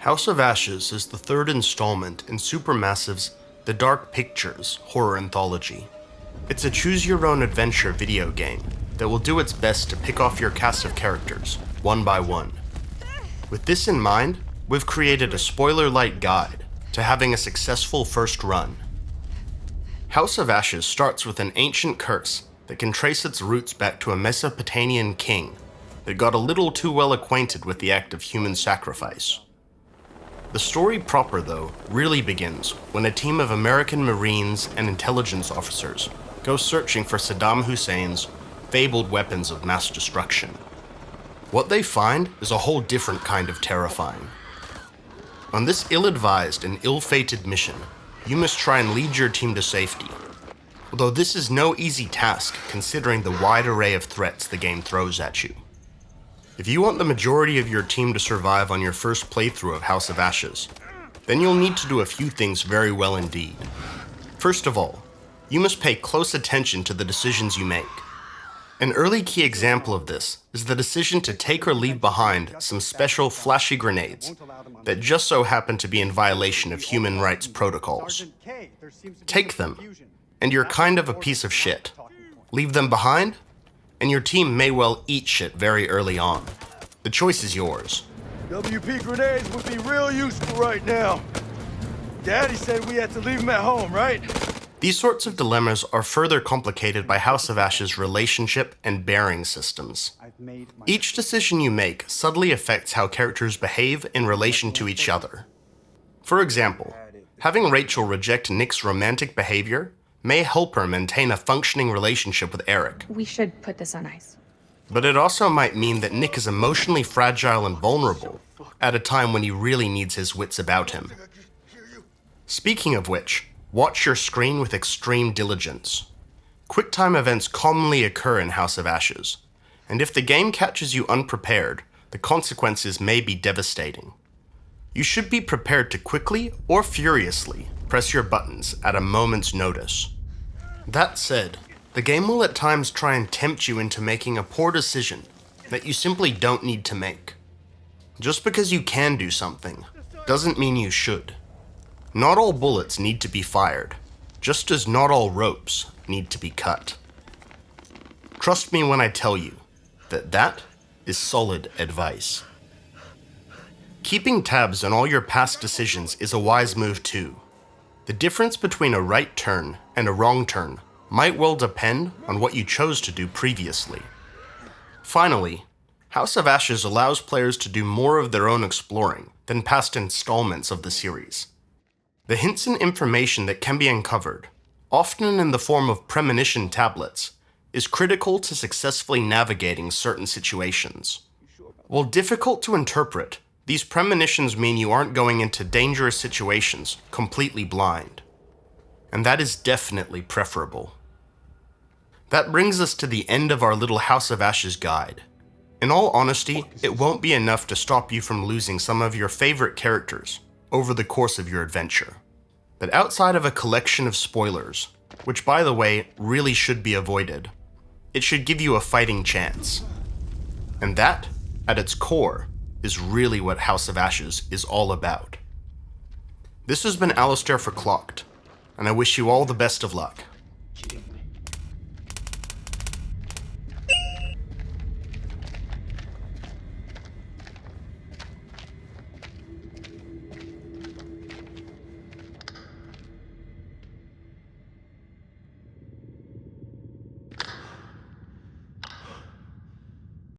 House of Ashes is the third installment in Supermassive's The Dark Pictures horror anthology. It's a choose-your-own-adventure video game that will do its best to pick off your cast of characters, one by one. With this in mind, we've created a spoiler-light guide to having a successful first run. House of Ashes starts with an ancient curse that can trace its roots back to a Mesopotamian king that got a little too well acquainted with the act of human sacrifice. The story proper, though, really begins when a team of American Marines and intelligence officers go searching for Saddam Hussein's fabled weapons of mass destruction. What they find is a whole different kind of terrifying. On this ill-advised and ill-fated mission, you must try and lead your team to safety. Although this is no easy task considering the wide array of threats the game throws at you. If you want the majority of your team to survive on your first playthrough of House of Ashes, then you'll need to do a few things very well indeed. First of all, you must pay close attention to the decisions you make. An early key example of this is the decision to take or leave behind some special flashy grenades that just so happen to be in violation of human rights protocols. Take them, and you're kind of a piece of shit. Leave them behind, and your team may well eat shit very early on. The choice is yours. WP grenades would be real useful right now. Daddy said we had to leave them at home, right? These sorts of dilemmas are further complicated by House of Ashes' relationship and bearing systems. Each decision you make subtly affects how characters behave in relation to each other. For example, having Rachel reject Nick's romantic behavior may help her maintain a functioning relationship with Eric. We should put this on ice. But it also might mean that Nick is emotionally fragile and vulnerable at a time when he really needs his wits about him. Speaking of which, watch your screen with extreme diligence. Quicktime events commonly occur in House of Ashes, and if the game catches you unprepared, the consequences may be devastating. You should be prepared to quickly or furiously press your buttons at a moment's notice. That said, the game will at times try and tempt you into making a poor decision that you simply don't need to make. Just because you can do something doesn't mean you should. Not all bullets need to be fired, just as not all ropes need to be cut. Trust me when I tell you that that is solid advice. Keeping tabs on all your past decisions is a wise move too. The difference between a right turn and a wrong turn might well depend on what you chose to do previously. Finally, House of Ashes allows players to do more of their own exploring than past installments of the series. The hints and information that can be uncovered, often in the form of premonition tablets, is critical to successfully navigating certain situations. While difficult to interpret, these premonitions mean you aren't going into dangerous situations completely blind. And that is definitely preferable. That brings us to the end of our little House of Ashes guide. In all honesty, it won't be enough to stop you from losing some of your favorite characters over the course of your adventure. But outside of a collection of spoilers, which by the way really should be avoided, it should give you a fighting chance. And that, at its core, is really what House of Ashes is all about. This has been Alistair for Clocked, and I wish you all the best of luck.